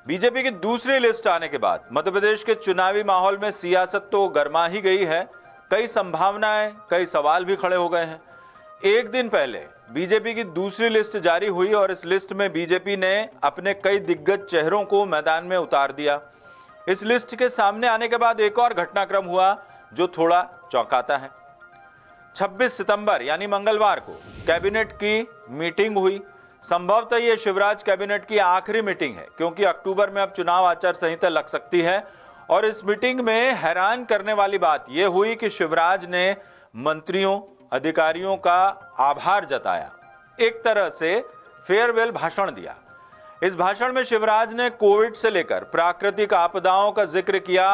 BJP की दूसरी list आने के बाद मध्य प्रदेश के चुनावी माहौल में सियासत तो गर्मा ही गई है। कई संभावनाएं, कई सवाल भी खड़े हो गए हैं। एक दिन पहले बीजेपी की दूसरी लिस्ट जारी हुई और इस लिस्ट में बीजेपी ने अपने कई दिग्गज चेहरों को मैदान में उतार दिया। इस लिस्ट के सामने आने के बाद एक और घटनाक्रम हुआ जो थोड़ा चौंकाता है। 26 सितंबर यानी मंगलवार को कैबिनेट की मीटिंग हुई। संभवतः ये शिवराज कैबिनेट की आखिरी मीटिंग है, क्योंकि अक्टूबर में अब चुनाव आचार संहिता लग सकती है। और इस मीटिंग में हैरान करने वाली बात यह हुई कि शिवराज ने मंत्रियों, अधिकारियों का आभार जताया, एक तरह से फेयरवेल भाषण दिया। इस भाषण में शिवराज ने कोविड से लेकर प्राकृतिक आपदाओं का जिक्र किया।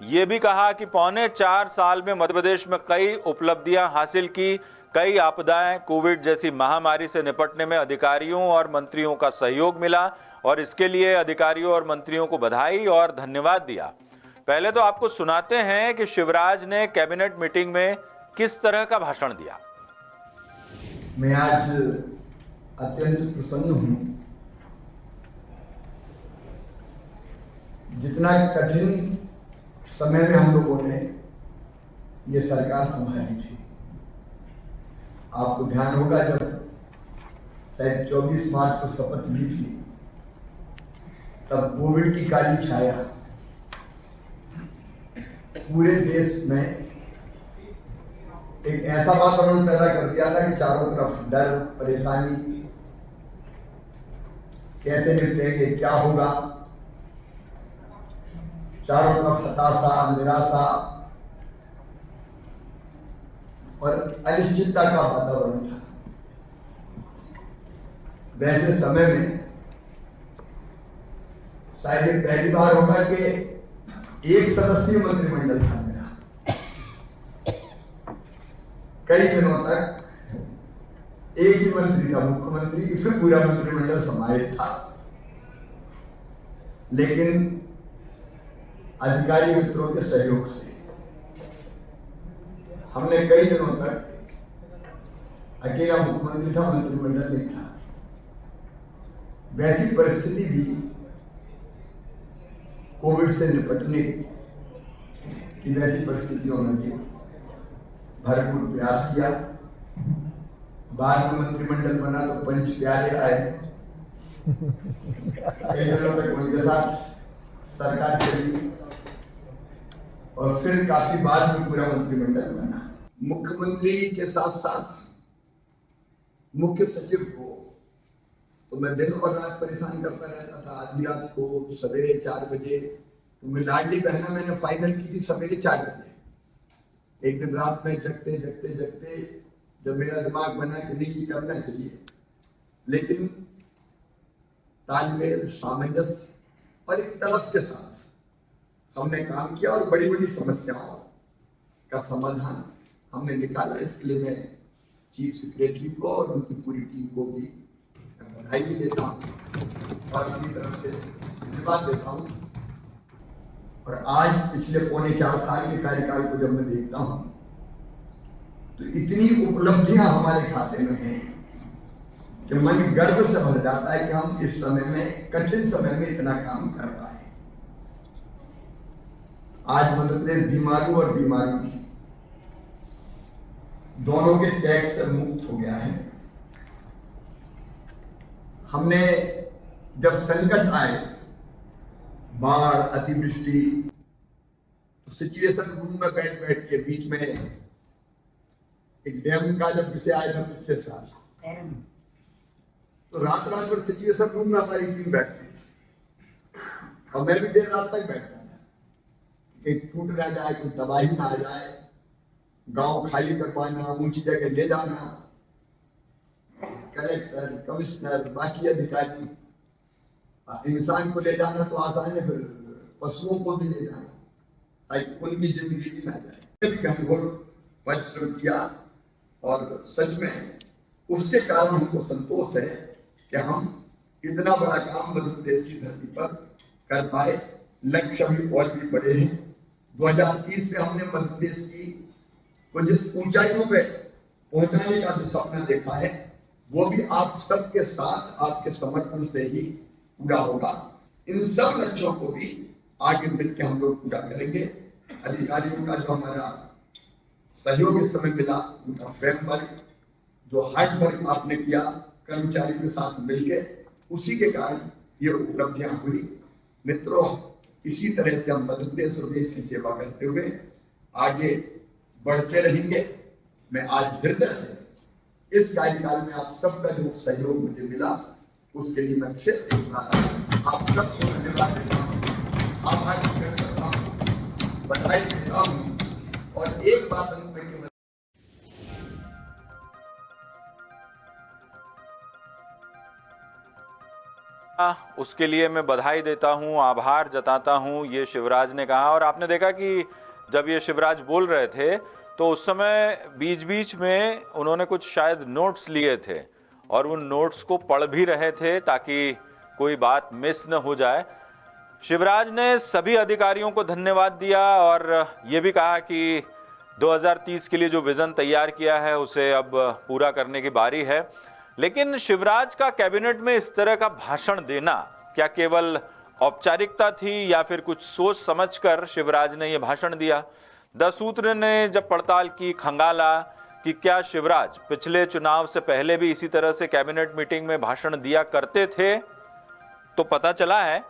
यह भी कहा कि पौने 4 साल में मध्य प्रदेश में कई उपलब्धियां हासिल की। कई आपदाएं, कोविड जैसी महामारी से निपटने में अधिकारियों और मंत्रियों का सहयोग मिला और इसके लिए अधिकारियों और मंत्रियों को बधाई और धन्यवाद दिया। पहले तो आपको सुनाते हैं कि शिवराज ने कैबिनेट मीटिंग में किस तरह का भाषण दिया। मैं आज अत्यंत प्रसन्न हूं। जितना कठिन समय में हम लोगों ने ये सरकार संभाली थी, आपको ध्यान होगा जब शायद 24 मार्च को शपथ ली थी, तब कोविड की काली छाया पूरे देश में एक ऐसा वातावरण पैदा कर दिया था कि चारों तरफ डर, परेशानी, कैसे निपटेंगे, क्या होगा, चारों तरफ हताशा, निराशा और अनिश्चितता का वातावरण था। वैसे समय में शायद पहली बार होगा कि एक सदस्यीय मंत्रिमंडल था मेरा। कई दिनों तक एक ही मंत्री था, मुख्यमंत्री, इसमें पूरा मंत्रिमंडल समाहित था। लेकिन अधिकारी मित्रों के सहयोग से हमने कई दिनों तक, अकेला मुख्यमंत्री था, मंत्रिमंडल नहीं था। वैसी परिस्थिति भी कोविड से निपटने की वैसी परिस्थितियों में भी भरपूर प्रयास किया। बाद में मंत्रिमंडल बना तो पंच प्यारे आए, कई दिनों तक उनके साथ सरकार चली और फिर काफी बाद में पूरा मंत्रिमंडल बना। मुख्यमंत्री के साथ साथ मुख्य सचिव को तो मैं दिन और रात परेशान करता रहता था। आधी रात को, सवेरे 4 बजे, तो मैं लाडली बहना मैंने फाइनल की थी सवेरे 4 बजे। एक दिन रात में जगते जगते जगते जब मेरा दिमाग बना कि नहीं ये करना चाहिए, लेकिन तालमेल, सामंजस्य और एक तलब के साथ हमने काम किया और बड़ी बड़ी समस्याओं का समाधान हमने निकाला। इसके लिए मैं चीफ सेक्रेटरी को और उनकी पूरी टीम को भी बधाई भी देता हूँ और अपनी तरफ से धन्यवाद देता हूँ। और आज पिछले पौने 4 साल के कार्यकाल को जब मैं देखता हूँ तो इतनी उपलब्धियां हमारे खाते में हैं कि मन गर्व से भर जाता है कि हम इस समय में, कठिन समय में इतना काम कर पाए। आज मध्य प्रदेश बीमारू और बीमारू की दोनों के टैक्स से मुक्त हो गया है। हमने जब संकट आए, बाढ़, अतिवृष्टि, तो सिचुएशन रूम में बैठ बैठ के बीच में एक डैम का जब विषय आया था पिछले साल, तो रात रात भर सिचुएशन रूम में हमारी टीम बैठती थी और मैं भी देर रात तक बैठता था। एक टूट ना जाए, कोई तबाही ना आ जाए, गांव खाली करवाना, ऊंची जगह ले जाना, कलेक्टर, कमिश्नर, बाकी अधिकारी, इंसान को ले जाना तो आसान है, फिर पशुओं को भी ले जाना ताकि उनकी जिंदगी भी ना जाए। हम परिश्रम किया और सच में उसके कारण हमको संतोष है कि हम इतना बड़ा काम मध्य प्रदेश की धरती पर कर पाए। लक्ष्य अभी और भी बड़े हैं। 2030 में हमने मध्य प्रदेश की को जिस ऊंचाइयों पे पहुंचाने का जो सपना देखा है, वो भी आप सबके साथ, आपके समर्थन से ही पूरा होगा। इन सब लक्ष्यों को भी आगे मिलकर हम लोग पूरा करेंगे। अधिकारियों का जो हमारा सहयोग इस समय मिला, उनका फ्रेमवर्क, जो हार्ड वर्क आपने किया कर्मचारियों के साथ मिलकर, उसी के कारण ये उपलब्धियां हुई। मित्रों, इसी तरह से हम मध्य प्रदेश और देश की सेवा करते हुए आगे बढ़ते रहेंगे। मैं आज हृदय से इस कार्यकाल में आप सबका जो सहयोग मुझे मिला, उसके लिए मैं फिर एक बार आप सबको धन्यवाद देता हूँ, आभार व्यक्त करता हूँ, बधाई देता हूँ। और एक बात अंत में उसके लिए मैं बधाई देता हूं, आभार जताता हूं, ये शिवराज ने कहा। और आपने देखा कि जब ये शिवराज बोल रहे थे तो उस समय बीच बीच में उन्होंने कुछ शायद नोट्स लिए थे और उन नोट्स को पढ़ भी रहे थे ताकि कोई बात मिस न हो जाए। शिवराज ने सभी अधिकारियों को धन्यवाद दिया और ये भी कहा कि 2030 के लिए जो विजन तैयार किया है उसे अब पूरा करने की बारी है। लेकिन शिवराज का कैबिनेट में इस तरह का भाषण देना क्या केवल औपचारिकता थी या फिर कुछ सोच समझकर शिवराज ने यह भाषण दिया? द सूत्र ने जब पड़ताल की, खंगाला कि क्या शिवराज पिछले चुनाव से पहले भी इसी तरह से कैबिनेट मीटिंग में भाषण दिया करते थे, तो पता चला है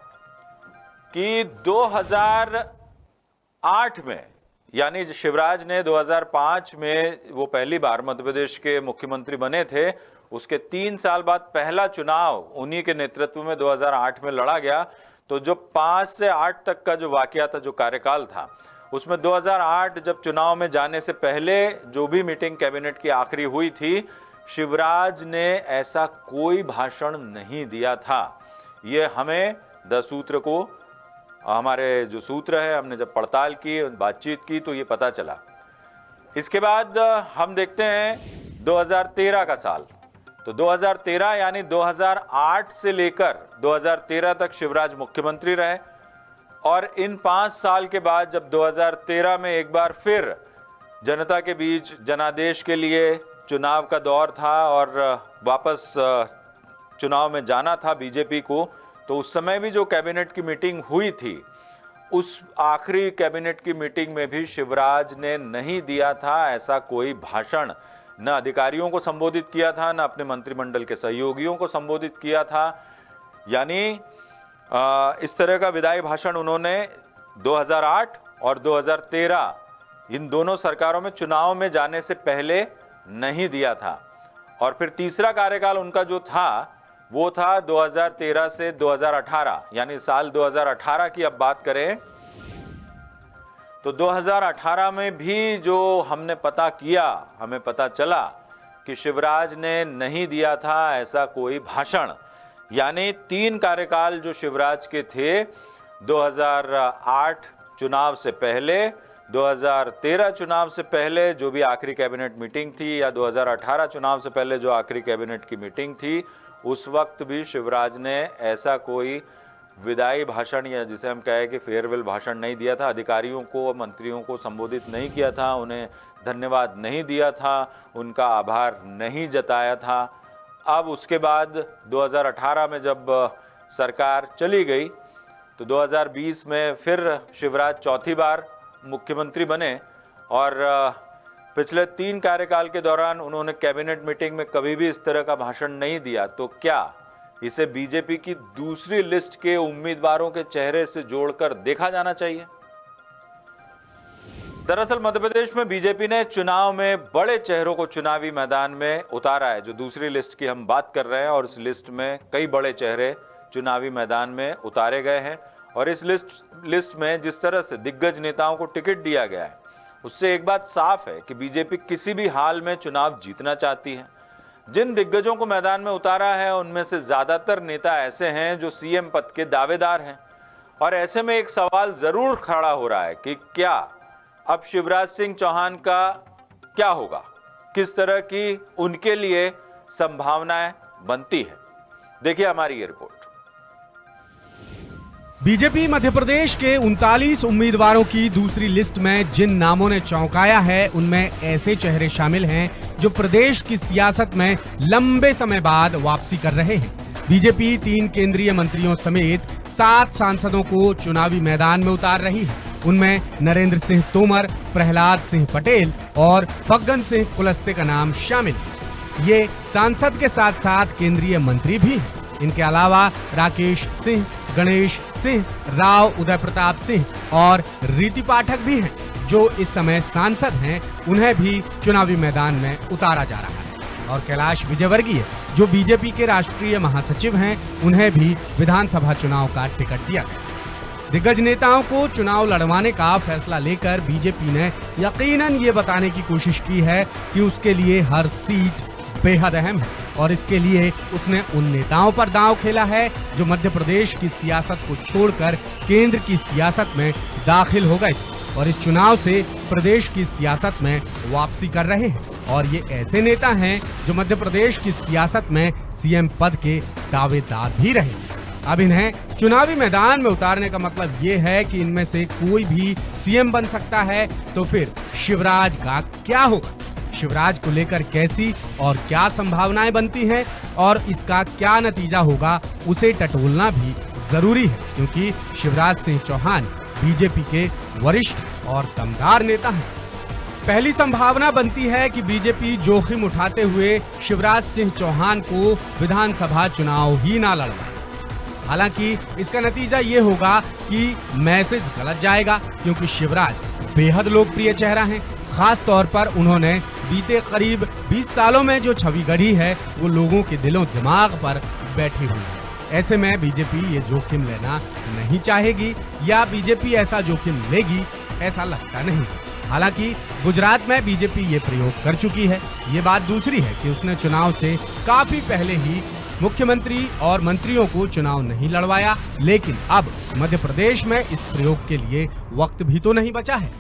कि 2008 में, यानी शिवराज ने 2005 में वो पहली बार मध्य प्रदेश के मुख्यमंत्री बने थे, उसके 3 साल बाद पहला चुनाव उन्हीं के नेतृत्व में 2008 में लड़ा गया। तो जो 5 से 8 तक का जो वाकया था, जो कार्यकाल था, उसमें 2008 जब चुनाव में जाने से पहले जो भी मीटिंग कैबिनेट की आखिरी हुई थी, शिवराज ने ऐसा कोई भाषण नहीं दिया था। ये हमें द सूत्र को, हमारे जो सूत्र है, हमने जब पड़ताल की, बातचीत की तो ये पता चला। इसके बाद हम देखते हैं 2013 का साल। तो 2013 यानी 2008 से लेकर 2013 तक शिवराज मुख्यमंत्री रहे और इन 5 साल के बाद जब 2013 में एक बार फिर जनता के बीच जनादेश के लिए चुनाव का दौर था और वापस चुनाव में जाना था बीजेपी को, तो उस समय भी जो कैबिनेट की मीटिंग हुई थी, उस आखिरी कैबिनेट की मीटिंग में भी शिवराज ने नहीं दिया था ऐसा कोई भाषण। न अधिकारियों को संबोधित किया था, न अपने मंत्रिमंडल के सहयोगियों को संबोधित किया था। यानी इस तरह का विदाई भाषण उन्होंने 2008 और 2013 इन दोनों सरकारों में चुनाव में जाने से पहले नहीं दिया था। और फिर तीसरा कार्यकाल उनका जो था वो था 2013 से 2018, यानी साल 2018 की अब बात करें तो 2018 में भी जो हमने पता किया, हमें पता चला कि शिवराज ने नहीं दिया था ऐसा कोई भाषण। यानी 3 कार्यकाल जो शिवराज के थे, 2008 चुनाव से पहले, 2013 चुनाव से पहले जो भी आखिरी कैबिनेट मीटिंग थी, या 2018 चुनाव से पहले जो आखिरी कैबिनेट की मीटिंग थी, उस वक्त भी शिवराज ने ऐसा कोई विदाई भाषण या जिसे हम कहें कि फेयरवेल भाषण नहीं दिया था। अधिकारियों को, मंत्रियों को संबोधित नहीं किया था, उन्हें धन्यवाद नहीं दिया था, उनका आभार नहीं जताया था। अब उसके बाद 2018 में जब सरकार चली गई तो 2020 में फिर शिवराज चौथी बार मुख्यमंत्री बने और पिछले 3 कार्यकाल के दौरान उन्होंने कैबिनेट मीटिंग में कभी भी इस तरह का भाषण नहीं दिया। तो क्या इसे बीजेपी की दूसरी लिस्ट के उम्मीदवारों के चेहरे से जोड़कर देखा जाना चाहिए? दरअसल मध्य प्रदेश में बीजेपी ने चुनाव में बड़े चेहरों को चुनावी मैदान में उतारा है। जो दूसरी लिस्ट की हम बात कर रहे हैं, और इस लिस्ट में कई बड़े चेहरे चुनावी मैदान में उतारे गए हैं। और इस लिस्ट में जिस तरह से दिग्गज नेताओं को टिकट दिया गया है, उससे एक बात साफ है कि बीजेपी किसी भी हाल में चुनाव जीतना चाहती है। जिन दिग्गजों को मैदान में उतारा है उनमें से ज्यादातर नेता ऐसे हैं जो सीएम पद के दावेदार हैं। और ऐसे में एक सवाल जरूर खड़ा हो रहा है कि क्या अब शिवराज सिंह चौहान का क्या होगा, किस तरह की उनके लिए संभावनाएं बनती है। देखिए हमारी ये रिपोर्ट। बीजेपी मध्य प्रदेश के 39 उम्मीदवारों की दूसरी लिस्ट में जिन नामों ने चौंकाया है, उनमें ऐसे चेहरे शामिल हैं जो प्रदेश की सियासत में लंबे समय बाद वापसी कर रहे हैं। बीजेपी 3 केंद्रीय मंत्रियों समेत 7 सांसदों को चुनावी मैदान में उतार रही है। उनमें नरेंद्र सिंह तोमर, प्रहलाद सिंह पटेल और फग्गन सिंह कुलस्ते का नाम शामिल है। ये सांसद के साथ साथ केंद्रीय मंत्री भी हैं। इनके अलावा राकेश सिंह, गणेश सिंह, राव उदय प्रताप सिंह और रीति पाठक भी हैं, जो इस समय सांसद हैं। उन्हें भी चुनावी मैदान में उतारा जा रहा है। और कैलाश विजयवर्गीय, जो बीजेपी के राष्ट्रीय महासचिव हैं, उन्हें भी विधानसभा चुनाव का टिकट दिया गया। दिग्गज नेताओं को चुनाव लड़वाने का फैसला लेकर बीजेपी ने यकीनन ये बताने की कोशिश की है कि उसके लिए हर सीट बेहद अहम है और इसके लिए उसने उन नेताओं पर दांव खेला है जो मध्य प्रदेश की सियासत को छोड़कर केंद्र की सियासत में दाखिल हो गए और इस चुनाव से प्रदेश की सियासत में वापसी कर रहे हैं। और ये ऐसे नेता हैं जो मध्य प्रदेश की सियासत में सीएम पद के दावेदार भी रहे। अब इन्हें चुनावी मैदान में उतारने का मतलब ये है कि इनमें से कोई भी सीएम बन सकता है। तो फिर शिवराज का क्या होगा? शिवराज को लेकर कैसी और क्या संभावनाएं बनती हैं और इसका क्या नतीजा होगा, उसे टटोलना भी जरूरी है, क्योंकि शिवराज सिंह चौहान बीजेपी के वरिष्ठ और दमदार नेता हैं। पहली संभावना बनती है कि बीजेपी जोखिम उठाते हुए शिवराज सिंह चौहान को विधानसभा चुनाव ही ना लड़वाए। हालांकि इसका नतीजा ये होगा कि मैसेज गलत जाएगा, क्योंकि शिवराज बेहद लोकप्रिय चेहरा हैं। खास तौर पर उन्होंने बीते करीब 20 सालों में जो छवि गढ़ी है वो लोगों के दिलों दिमाग पर बैठी हुई है। ऐसे में बीजेपी ये जोखिम लेना नहीं चाहेगी या बीजेपी ऐसा जोखिम लेगी, ऐसा लगता नहीं। हालांकि गुजरात में बीजेपी ये प्रयोग कर चुकी है। ये बात दूसरी है कि उसने चुनाव से काफी पहले ही मुख्यमंत्री और मंत्रियों को चुनाव नहीं लड़वाया, लेकिन अब मध्य प्रदेश में इस प्रयोग के लिए वक्त भी तो नहीं बचा है।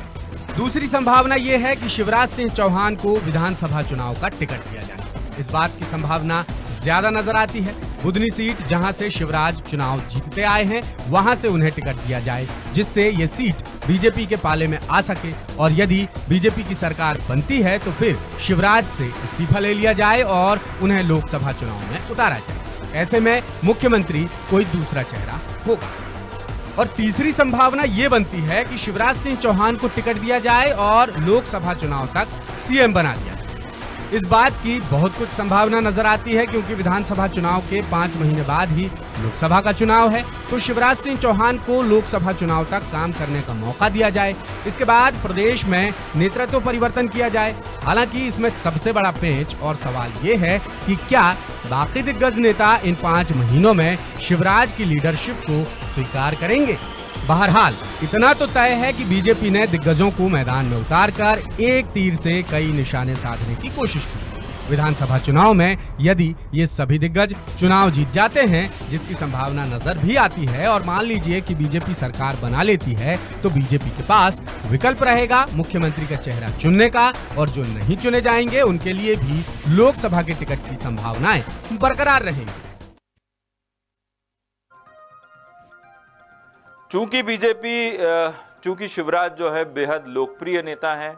दूसरी संभावना ये है कि शिवराज सिंह चौहान को विधानसभा चुनाव का टिकट दिया जाए। इस बात की संभावना ज्यादा नजर आती है। बुधनी सीट, जहां से शिवराज चुनाव जीतते आए हैं, वहां से उन्हें टिकट दिया जाए, जिससे ये सीट बीजेपी के पाले में आ सके। और यदि बीजेपी की सरकार बनती है तो फिर शिवराज से इस्तीफा ले लिया जाए और उन्हें लोकसभा चुनाव में उतारा जाए। ऐसे में मुख्यमंत्री कोई दूसरा चेहरा होगा। और तीसरी संभावना ये बनती है कि शिवराज सिंह चौहान को टिकट दिया जाए और लोकसभा चुनाव तक सीएम बना दिया जाए। इस बात की बहुत कुछ संभावना नजर आती है, क्योंकि विधानसभा चुनाव के 5 महीने बाद ही लोकसभा का चुनाव है, तो शिवराज सिंह चौहान को लोकसभा चुनाव तक काम करने का मौका दिया जाए। इसके बाद प्रदेश में नेतृत्व परिवर्तन किया जाए। हालांकि इसमें सबसे बड़ा पेंच और सवाल ये है कि क्या बाकी दिग्गज नेता इन 5 महीनों में शिवराज की लीडरशिप को स्वीकार करेंगे। बहरहाल इतना तो तय है कि बीजेपी ने दिग्गजों को मैदान में उतारकर एक तीर से कई निशाने साधने की कोशिश की। विधानसभा चुनाव में यदि ये सभी दिग्गज चुनाव जीत जाते हैं, जिसकी संभावना नजर भी आती है, और मान लीजिए कि बीजेपी सरकार बना लेती है, तो बीजेपी के पास विकल्प रहेगा मुख्यमंत्री का चेहरा चुनने का, और जो नहीं चुने जाएंगे उनके लिए भी लोकसभा के टिकट की संभावनाएं बरकरार रहेंगी। चूंकि शिवराज जो है बेहद लोकप्रिय नेता है,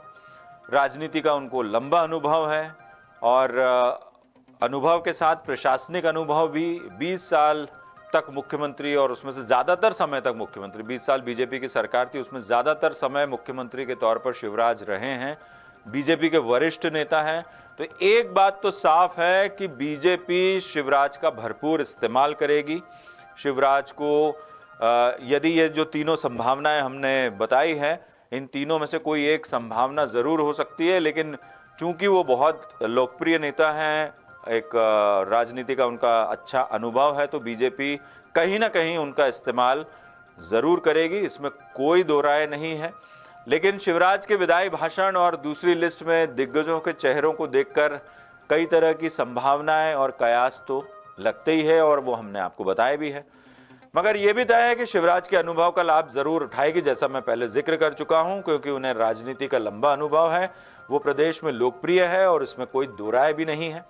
राजनीति का उनको लंबा अनुभव है और अनुभव के साथ प्रशासनिक अनुभव भी, 20 साल तक मुख्यमंत्री और उसमें से ज़्यादातर समय तक मुख्यमंत्री, 20 साल बीजेपी की सरकार थी, उसमें ज़्यादातर समय मुख्यमंत्री के तौर पर शिवराज रहे हैं, बीजेपी के वरिष्ठ नेता हैं। तो एक बात तो साफ है कि बीजेपी शिवराज का भरपूर इस्तेमाल करेगी। शिवराज को यदि ये जो तीनों संभावनाएं हमने बताई है, इन तीनों में से कोई एक संभावना ज़रूर हो सकती है, लेकिन चूंकि वो बहुत लोकप्रिय नेता हैं, एक राजनीति का उनका अच्छा अनुभव है, तो बीजेपी कहीं ना कहीं उनका इस्तेमाल ज़रूर करेगी, इसमें कोई दो राय नहीं है। लेकिन शिवराज के विदाई भाषण और दूसरी लिस्ट में दिग्गजों के चेहरों को देखकर कई तरह की संभावनाएं और कयास तो लगते ही है, और वो हमने आपको बताया भी है। मगर ये भी तय है कि शिवराज के अनुभव का लाभ जरूर उठाएगी, जैसा मैं पहले जिक्र कर चुका हूं, क्योंकि उन्हें राजनीति का लंबा अनुभव है, वो प्रदेश में लोकप्रिय है और इसमें कोई दो राय भी नहीं है।